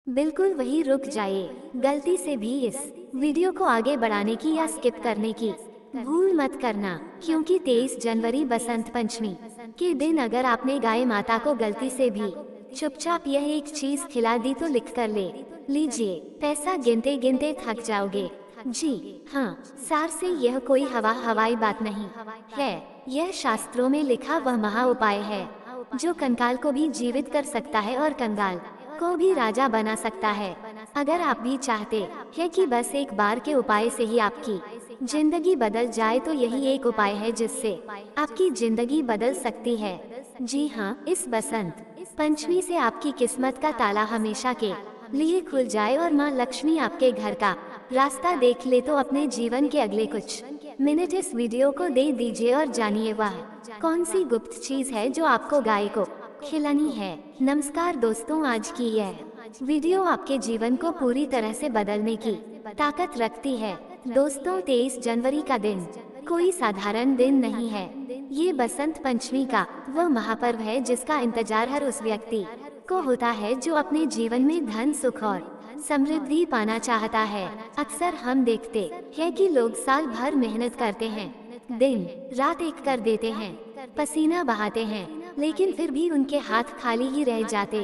बिल्कुल वही रुक जाइए। गलती से भी इस वीडियो को आगे बढ़ाने की या स्किप करने की भूल मत करना, क्योंकि 23 जनवरी बसंत पंचमी के दिन अगर आपने गाय माता को गलती से भी चुपचाप यह एक चीज खिला दी तो लिख कर ले लीजिए, पैसा गिनते गिनते थक जाओगे। जी हाँ, सार से यह कोई हवाई बात नहीं है। यह शास्त्रों में लिखा वह महा उपाय है जो कंकाल को भी जीवित कर सकता है और कंगाल को भी राजा बना सकता है। अगर आप भी चाहते हैं कि बस एक बार के उपाय से ही आपकी जिंदगी बदल जाए तो यही एक उपाय है जिससे आपकी जिंदगी बदल सकती है। जी हाँ, इस बसंत पंचमी से आपकी किस्मत का ताला हमेशा के लिए खुल जाए और माँ लक्ष्मी आपके घर का रास्ता देख ले तो अपने जीवन के अगले कुछ मिनट इस वीडियो को दे दीजिए और जानिए वह कौन सी गुप्त चीज है जो आपको गाय को खिलानी है। नमस्कार दोस्तों, आज की यह वीडियो आपके जीवन को पूरी तरह से बदलने की ताकत रखती है। दोस्तों, 23 जनवरी का दिन कोई साधारण दिन नहीं है। ये बसंत पंचमी का वह महापर्व है जिसका इंतजार हर उस व्यक्ति को होता है जो अपने जीवन में धन, सुख और समृद्धि पाना चाहता है। अक्सर हम देखते हैं कि लोग साल भर मेहनत करते हैं, दिन रात एक कर देते हैं, पसीना बहाते हैं, लेकिन फिर भी उनके हाथ खाली ही रह जाते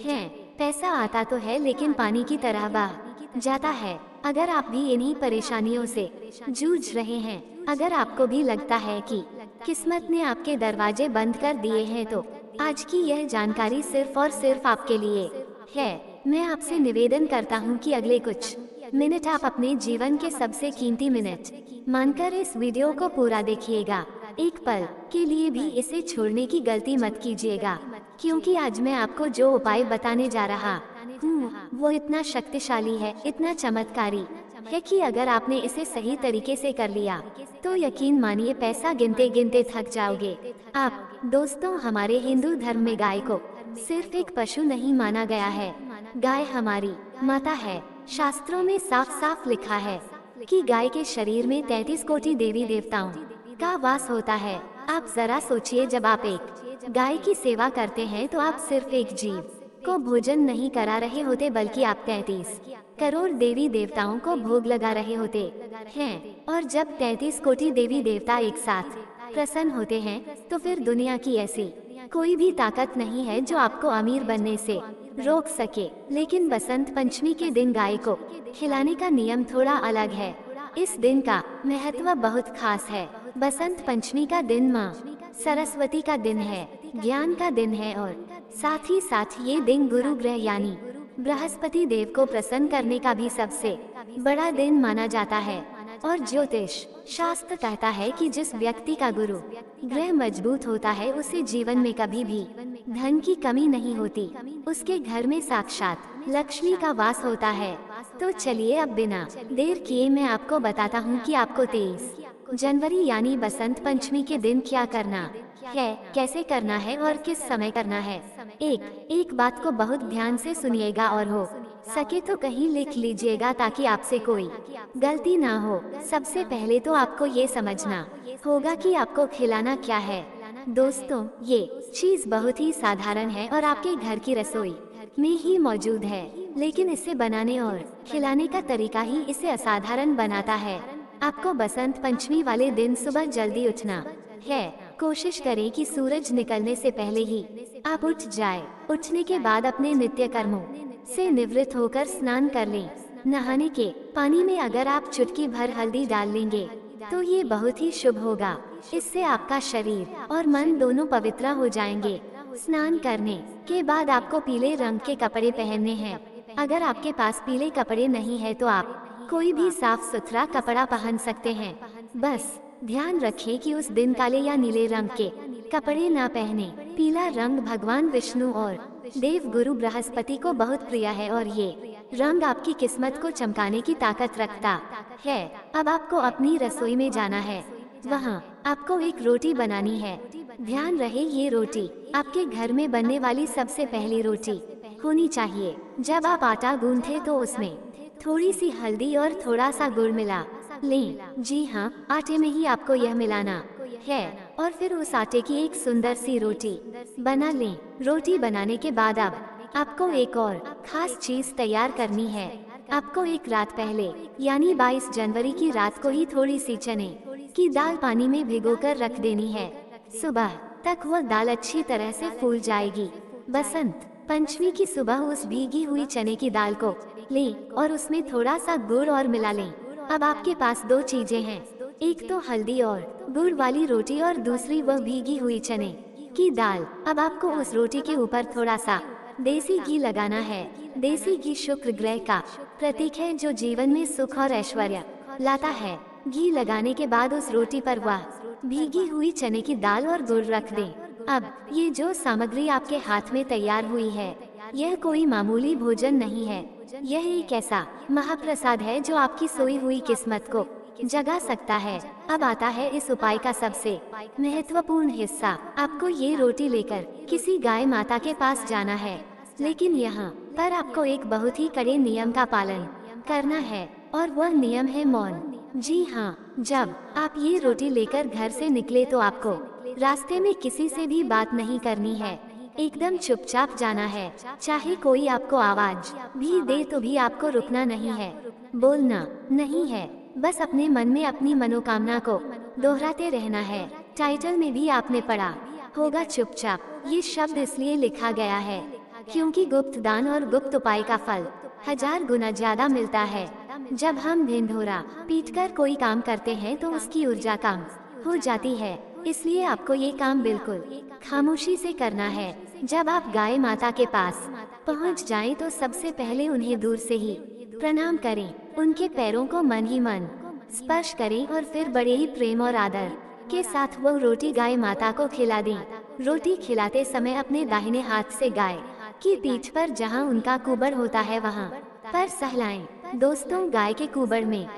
हैं। पैसा आता तो है लेकिन पानी की तरह बह जाता है। अगर आप भी इन्हीं परेशानियों से जूझ रहे हैं, अगर आपको भी लगता है कि किस्मत ने आपके दरवाजे बंद कर दिए हैं, तो आज की यह जानकारी सिर्फ और सिर्फ आपके लिए है। मैं आपसे निवेदन करता हूं कि अगले कुछ मिनट आप अपने जीवन के सबसे कीमती मिनट मानकर इस वीडियो को पूरा देखिएगा। एक पल के लिए भी इसे छोड़ने की गलती मत कीजिएगा, क्योंकि आज मैं आपको जो उपाय बताने जा रहा हूँ वो इतना शक्तिशाली है, इतना चमत्कारी है कि अगर आपने इसे सही तरीके से कर लिया तो यकीन मानिए पैसा गिनते गिनते थक जाओगे आप। दोस्तों, हमारे हिंदू धर्म में गाय को सिर्फ एक पशु नहीं माना गया है, गाय हमारी माता है। शास्त्रों में साफ साफ लिखा है कि गाय के शरीर में 33 कोटि देवी देवताओं का वास होता है। आप जरा सोचिए, जब आप एक गाय की सेवा करते हैं तो आप सिर्फ एक जीव को भोजन नहीं करा रहे होते, बल्कि आप 33 करोड़ देवी देवताओं को भोग लगा रहे होते हैं। और जब 33 कोटि देवी देवता एक साथ प्रसन्न होते हैं तो फिर दुनिया की ऐसी कोई भी ताकत नहीं है जो आपको अमीर बनने से रोक सके। लेकिन बसंत पंचमी के दिन गाय को खिलाने का नियम थोड़ा अलग है। इस दिन का महत्व बहुत खास है। बसंत पंचमी का दिन माँ सरस्वती का दिन है, ज्ञान का दिन है और साथ ही साथ ये दिन गुरु ग्रह यानी बृहस्पति देव को प्रसन्न करने का भी सबसे बड़ा दिन माना जाता है। और ज्योतिष शास्त्र कहता है कि जिस व्यक्ति का गुरु ग्रह मजबूत होता है उसे जीवन में कभी भी धन की कमी नहीं होती, उसके घर में साक्षात लक्ष्मी का वास होता है। तो चलिए अब बिना देर किए मैं आपको बताता हूँ कि आपको 23 जनवरी यानी बसंत पंचमी के दिन क्या करना है, कैसे करना है और किस समय करना है। एक बात को बहुत ध्यान से सुनिएगा और हो सके तो कहीं लिख लीजिएगा ताकि आपसे कोई गलती ना हो। सबसे पहले तो आपको ये समझना होगा कि आपको खिलाना क्या है। दोस्तों, ये चीज बहुत ही साधारण है और आपके घर की रसोई में ही मौजूद है, लेकिन इसे बनाने और खिलाने का तरीका ही इसे असाधारण बनाता है। आपको बसंत पंचमी वाले दिन सुबह जल्दी उठना है। कोशिश करें कि सूरज निकलने से पहले ही आप उठ जाए। उठने के बाद अपने नित्य कर्मों से निवृत्त होकर स्नान कर लें। नहाने के पानी में अगर आप चुटकी भर हल्दी डाल लेंगे तो ये बहुत ही शुभ होगा। इससे आपका शरीर और मन दोनों पवित्र हो जाएंगे। स्नान करने के बाद आपको पीले रंग के कपड़े पहनने हैं। अगर आपके पास पीले कपड़े नहीं है तो आप कोई भी साफ सुथरा कपड़ा पहन सकते हैं। बस ध्यान रखें कि उस दिन काले या नीले रंग के कपड़े ना पहने। पीला रंग भगवान विष्णु और देव गुरु बृहस्पति को बहुत प्रिय है और ये रंग आपकी किस्मत को चमकाने की ताकत रखता है। अब आपको अपनी रसोई में जाना है, वहाँ आपको एक रोटी बनानी है। ध्यान रहे ये रोटी आपके घर में बनने वाली सबसे पहली रोटी होनी चाहिए। जब आप आटा गूंथे तो उसमें थोड़ी सी हल्दी और थोड़ा सा गुड़ मिला लें। जी हाँ, आटे में ही आपको यह मिलाना है और फिर उस आटे की एक सुंदर सी रोटी बना लें। रोटी बनाने के बाद अब आपको एक और खास चीज तैयार करनी है। आपको एक रात पहले यानी 22 जनवरी की रात को ही थोड़ी सी चने की दाल पानी में भिगोकर रख देनी है। सुबह तक वह दाल अच्छी तरह से फूल जाएगी। बसंत पंचमी की सुबह उस भीगी हुई चने की दाल को लें और उसमें थोड़ा सा गुड़ और मिला लें। अब आपके पास दो चीजें हैं, एक तो हल्दी और गुड़ वाली रोटी और दूसरी वह भीगी हुई चने की दाल। अब आपको उस रोटी के ऊपर थोड़ा सा देसी घी लगाना है। देसी घी शुक्र ग्रह का प्रतीक है जो जीवन में सुख और ऐश्वर्य लाता है। घी लगाने के बाद उस रोटी पर वह भीगी हुई चने की दाल और गुड़ रख दें। अब ये जो सामग्री आपके हाथ में तैयार हुई है, यह कोई मामूली भोजन नहीं है। यह एक ऐसा महाप्रसाद है जो आपकी सोई हुई किस्मत को जगा सकता है। अब आता है इस उपाय का सबसे महत्वपूर्ण हिस्सा। आपको ये रोटी लेकर किसी गाय माता के पास जाना है, लेकिन यहाँ पर आपको एक बहुत ही कड़े नियम का पालन करना है और वह नियम है मौन। जी हाँ, जब आप ये रोटी लेकर घर से निकले तो आपको रास्ते में किसी से भी बात नहीं करनी है। एकदम चुपचाप जाना है। चाहे कोई आपको आवाज भी दे तो भी आपको रुकना नहीं है, बोलना नहीं है। बस अपने मन में अपनी मनोकामना को दोहराते रहना है। टाइटल में भी आपने पढ़ा होगा चुपचाप। ये शब्द इसलिए लिखा गया है क्योंकि गुप्त दान और गुप्त उपाय का फल 1000 गुना ज्यादा मिलता है। जब हम ढिंढोरा पीटकर कोई काम करते हैं तो उसकी ऊर्जा कम हो जाती है। इसलिए आपको ये काम बिल्कुल खामोशी से करना है। जब आप गाय माता के पास पहुंच जाएं तो सबसे पहले उन्हें दूर से ही प्रणाम करें। उनके पैरों को मन ही मन स्पर्श करें और फिर बड़े ही प्रेम और आदर के साथ वो रोटी गाय माता को खिला दें। रोटी खिलाते समय अपने दाहिने हाथ से गाय की पीठ पर जहां उनका कुबड़ होता है वहां पर सहलाएं। दोस्तों, गाय के कुबड़ में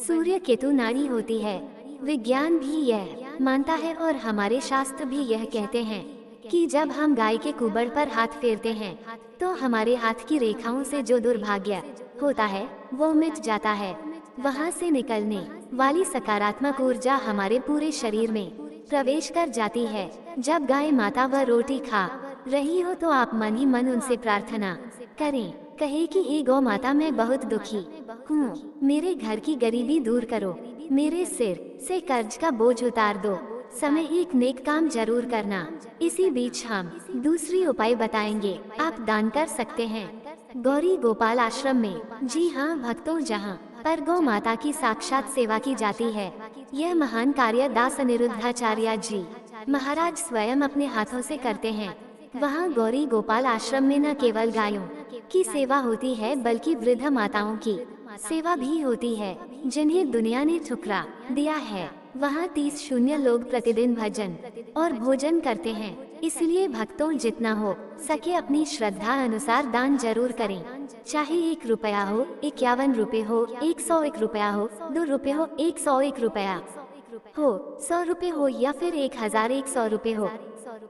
सूर्य केतु नाड़ी होती है। विज्ञान भी यह मानता है और हमारे शास्त्र भी यह कहते हैं कि जब हम गाय के कुबड़ पर हाथ फेरते हैं तो हमारे हाथ की रेखाओं से जो दुर्भाग्य होता है वो मिट जाता है। वहां से निकलने वाली सकारात्मक ऊर्जा हमारे पूरे शरीर में प्रवेश कर जाती है। जब गाय माता वह रोटी खा रही हो तो आप मन ही मन उनसे प्रार्थना करें। कहे कि हे गौ माता, मैं बहुत दुखी हूँ, मेरे घर की गरीबी दूर करो, मेरे सिर से कर्ज का बोझ उतार दो। समय एक नेक काम जरूर करना। इसी बीच हम दूसरी उपाय बताएंगे। आप दान कर सकते हैं गौरी गोपाल आश्रम में। जी हाँ भक्तों, जहाँ पर गौ माता की साक्षात सेवा की जाती है। यह महान कार्य दास अनिरुद्धाचार्य जी महाराज स्वयं अपने हाथों से करते हैं। वहाँ गौरी गोपाल आश्रम में न केवल गायों की सेवा होती है बल्कि वृद्ध माताओं की सेवा भी होती है जिन्हें दुनिया ने ठुकरा दिया है। वहाँ 30 लोग प्रतिदिन भजन और भोजन करते हैं। इसलिए भक्तों, जितना हो सके अपनी श्रद्धा अनुसार दान जरूर करें। चाहे 1 रुपया हो, 51 रुपए हो, 101 रुपया हो, 2 रुपए हो, 101 रुपया हो, 100 रुपए हो या फिर 1100 रुपए हो,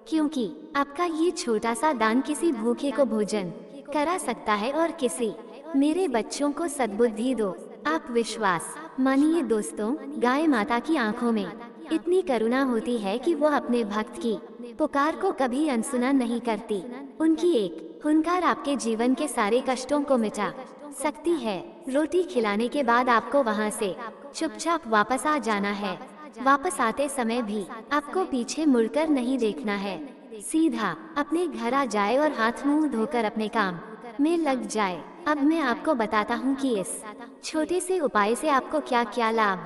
क्योंकि आपका ये छोटा सा दान किसी भूखे को भोजन करा सकता है और किसी मेरे बच्चों को सद्बुद्धि दो। आप विश्वास मानिए दोस्तों, गाय माता की आंखों में इतनी करुणा होती है कि वो अपने भक्त की पुकार को कभी अनसुना नहीं करती। उनकी एक हुनकार आपके जीवन के सारे कष्टों को मिटा सकती है। रोटी खिलाने के बाद आपको वहाँ से चुपचाप वापस आ जाना है। वापस आते समय भी आपको पीछे मुड़कर नहीं देखना है। सीधा अपने घर आ जाए और हाथ मुंह धोकर अपने काम में लग जाए। अब मैं आपको बताता हूँ कि इस छोटे से उपाय से आपको क्या क्या लाभ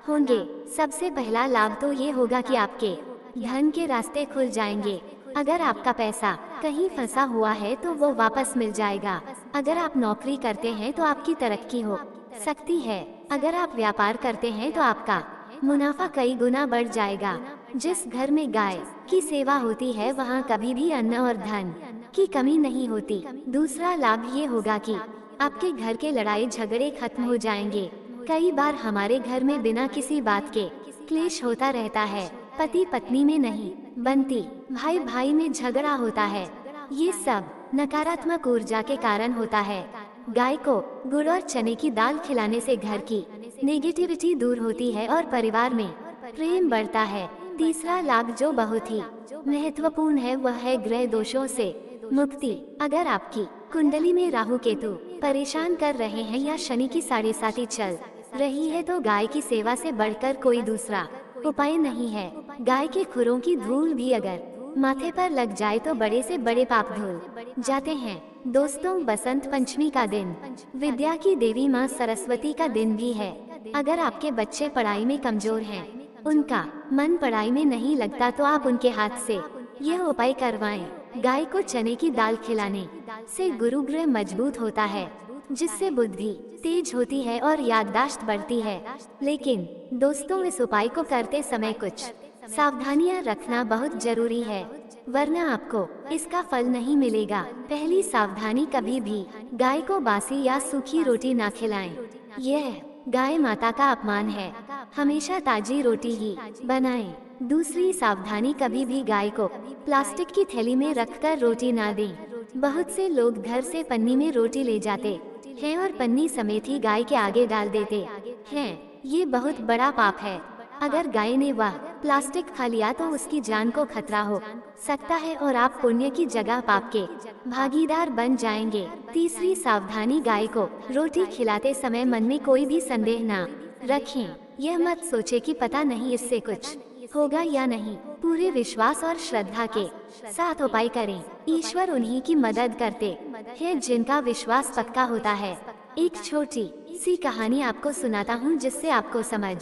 होंगे। सबसे पहला लाभ तो ये होगा कि आपके धन के रास्ते खुल जाएंगे। अगर आपका पैसा कहीं फंसा हुआ है तो वो वापस मिल जाएगा। अगर आप नौकरी करते हैं तो आपकी तरक्की हो सकती है। अगर आप व्यापार करते हैं तो आपका मुनाफा कई गुना बढ़ जाएगा। जिस घर में गाय की सेवा होती है वहाँ कभी भी अन्न और धन की कमी नहीं होती। दूसरा लाभ ये होगा कि आपके घर के लड़ाई झगड़े खत्म हो जाएंगे। कई बार हमारे घर में बिना किसी बात के क्लेश होता रहता है। पति पत्नी में नहीं बनती, भाई भाई में झगड़ा होता है। ये सब नकारात्मक ऊर्जा के कारण होता है। गाय को गुड़ और चने की दाल खिलाने से घर की नेगेटिविटी दूर होती है और परिवार में प्रेम बढ़ता है। तीसरा लाभ जो बहुत ही महत्वपूर्ण है वह है ग्रह दोषों से मुक्ति। अगर आपकी कुंडली में राहु केतु परेशान कर रहे हैं या शनि की 7.5 चल रही है तो गाय की सेवा से बढ़कर कोई दूसरा उपाय नहीं है। गाय के खुरों की धूल भी अगर माथे पर लग जाए तो बड़े से बड़े पाप धुल जाते हैं। दोस्तों, बसंत पंचमी का दिन विद्या की देवी माँ सरस्वती का दिन भी है। अगर आपके बच्चे पढ़ाई में कमजोर हैं, उनका मन पढ़ाई में नहीं लगता तो आप उनके हाथ से यह उपाय करवाएं। गाय को चने की दाल खिलाने से गुरु ग्रह मजबूत होता है, जिससे बुद्धि तेज होती है और याददाश्त बढ़ती है। लेकिन दोस्तों, इस उपाय को करते समय कुछ सावधानियां रखना बहुत जरूरी है, वरना आपको इसका फल नहीं मिलेगा। पहली सावधानी, कभी भी गाय को बासी या सूखी रोटी ना खिलाएं। यह गाय माता का अपमान है। हमेशा ताजी रोटी ही बनाएं। दूसरी सावधानी, कभी भी गाय को प्लास्टिक की थैली में रखकर रोटी ना दें। बहुत से लोग घर से पन्नी में रोटी ले जाते हैं और पन्नी समेत ही गाय के आगे डाल देते हैं। ये बहुत बड़ा पाप है। अगर गाय ने वह प्लास्टिक खा लिया तो उसकी जान को खतरा हो सकता है और आप पुण्य की जगह पाप के भागीदार बन जाएंगे। तीसरी सावधानी, गाय को रोटी खिलाते समय मन में कोई भी संदेह ना रखें। यह मत सोचे कि पता नहीं इससे कुछ होगा या नहीं। पूरे विश्वास और श्रद्धा के साथ उपाय करें। ईश्वर उन्हीं की मदद करते हैं जिनका विश्वास पक्का होता है। एक छोटी सी कहानी आपको सुनाता हूँ, जिससे आपको समझ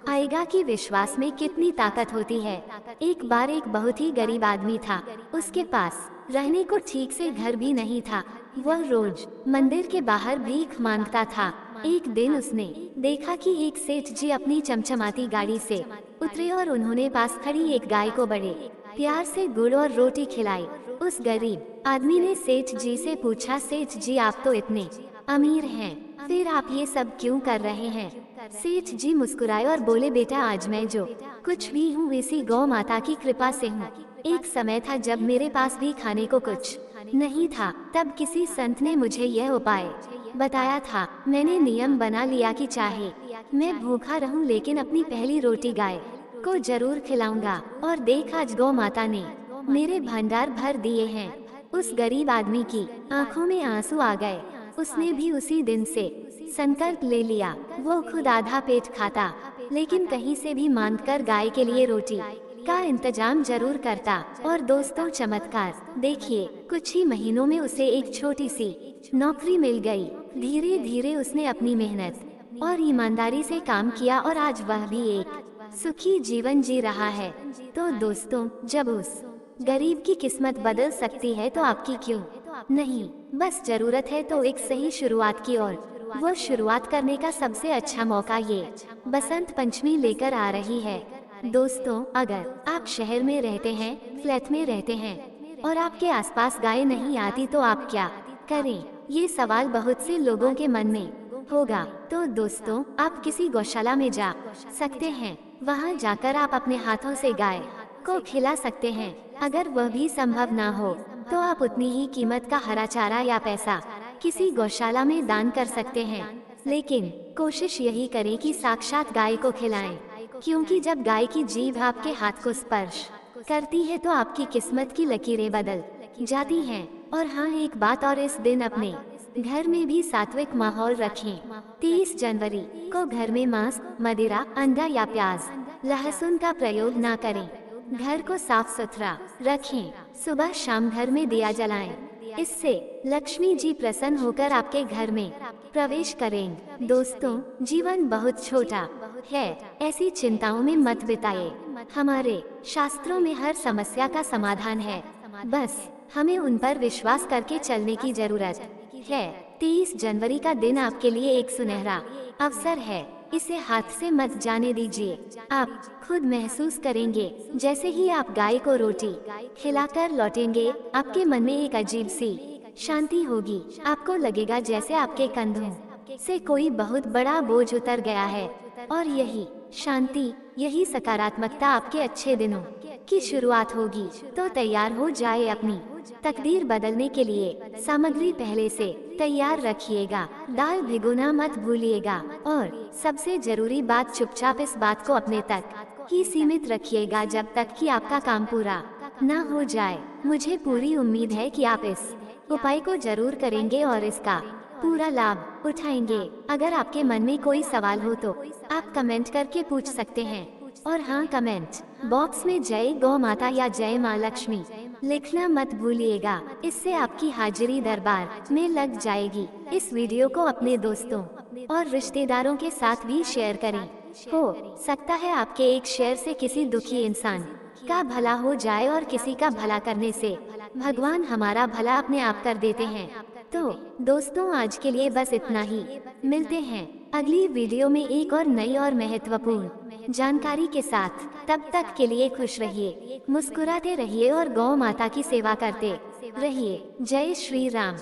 आएगा कि विश्वास में कितनी ताकत होती है। एक बार एक बहुत ही गरीब आदमी था। उसके पास रहने को ठीक से घर भी नहीं था। वह रोज मंदिर के बाहर भीख मांगता था। एक दिन उसने देखा कि एक सेठ जी अपनी चमचमाती गाड़ी से उतरे और उन्होंने पास खड़ी एक गाय को बड़े प्यार से गुड़ और रोटी खिलाई। उस गरीब आदमी ने सेठ जी से पूछा, सेठ जी, आप तो इतने अमीर हैं, फिर आप ये सब क्यों कर रहे हैं? सेठ जी मुस्कुराए और बोले, बेटा, आज मैं जो कुछ भी हूँ इसी गौ माता की कृपा से हूँ। एक समय था जब मेरे पास भी खाने को कुछ नहीं था। तब किसी संत ने मुझे यह उपाय बताया था। मैंने नियम बना लिया कि चाहे मैं भूखा रहूं, लेकिन अपनी पहली रोटी गाय को जरूर खिलाऊंगा। और देख, आज गौ माता ने मेरे भंडार भर दिए हैं। उस गरीब आदमी की आंखों में आंसू आ गए। उसने भी उसी दिन से संकल्प ले लिया। वो खुद आधा पेट खाता, लेकिन कहीं से भी मांगकर गाय के लिए रोटी का इंतजाम जरूर करता। और दोस्तों, चमत्कार देखिए, कुछ ही महीनों में उसे एक छोटी सी नौकरी मिल गई। धीरे धीरे उसने अपनी मेहनत और ईमानदारी से काम किया और आज वह भी एक सुखी जीवन जी रहा है। तो दोस्तों, जब उस गरीब की किस्मत बदल सकती है तो आपकी क्यों नहीं? बस जरूरत है तो एक सही शुरुआत की, और वो शुरुआत करने का सबसे अच्छा मौका ये बसंत पंचमी लेकर आ रही है। दोस्तों, अगर आप शहर में रहते हैं, फ्लैट में रहते हैं और आपके आसपास गाय नहीं आती तो आप क्या करें? ये सवाल बहुत से लोगों के मन में होगा। तो दोस्तों, आप किसी गौशाला में जा सकते हैं। वहाँ जाकर आप अपने हाथों से गाय को खिला सकते हैं। अगर वह भी संभव ना हो तो आप उतनी ही कीमत का हरा चारा या पैसा किसी गौशाला में दान कर सकते हैं। लेकिन कोशिश यही करें कि साक्षात गाय को खिलाएं, क्योंकि जब गाय की जीभ आपके हाथ को स्पर्श करती है तो आपकी किस्मत की लकीरें बदल जाती हैं। और हाँ, एक बात और, इस दिन अपने घर में भी सात्विक माहौल रखें। 30 जनवरी को घर में मांस, मदिरा, अंडा या प्याज, लहसुन का प्रयोग ना करें। घर को साफ सुथरा रखें। सुबह शाम घर में दिया जलाएं। इससे लक्ष्मी जी प्रसन्न होकर आपके घर में प्रवेश करेंगे। दोस्तों, जीवन बहुत छोटा है, ऐसी चिंताओं में मत बिताइए। हमारे शास्त्रों में हर समस्या का समाधान है, बस हमें उन पर विश्वास करके चलने की जरूरत है। 30 जनवरी का दिन आपके लिए एक सुनहरा अवसर है, इसे हाथ से मत जाने दीजिए। आप खुद महसूस करेंगे, जैसे ही आप गाय को रोटी खिलाकर लौटेंगे, आपके मन में एक अजीब सी शांति होगी। आपको लगेगा जैसे आपके कंधों से कोई बहुत बड़ा बोझ उतर गया है। और यही शांति, यही सकारात्मकता आपके अच्छे दिनों की शुरुआत होगी। तो तैयार हो जाए अपनी तकदीर बदलने के लिए। सामग्री पहले से तैयार रखिएगा। दाल भिगोना मत भूलिएगा। और सबसे जरूरी बात, चुपचाप इस बात को अपने तक ही सीमित रखिएगा जब तक कि आपका काम पूरा ना हो जाए। मुझे पूरी उम्मीद है कि आप इस उपाय को जरूर करेंगे और इसका पूरा लाभ उठाएंगे। अगर आपके मन में कोई सवाल हो तो आप कमेंट करके पूछ सकते हैं। और हाँ, कमेंट बॉक्स में जय गौ माता या जय माँ लक्ष्मी लिखना मत भूलिएगा। इससे आपकी हाजिरी दरबार में लग जाएगी। इस वीडियो को अपने दोस्तों और रिश्तेदारों के साथ भी शेयर करें। हो सकता है आपके एक शेयर से किसी दुखी इंसान का भला हो जाए, और किसी का भला करने से भगवान हमारा भला अपने आप कर देते हैं। तो दोस्तों, आज के लिए बस इतना ही। मिलते हैं अगली वीडियो में एक और नई और महत्वपूर्ण जानकारी के साथ। तब तक के लिए खुश रहिए, मुस्कुराते रहिए और गौ माता की सेवा करते रहिए। जय श्री राम।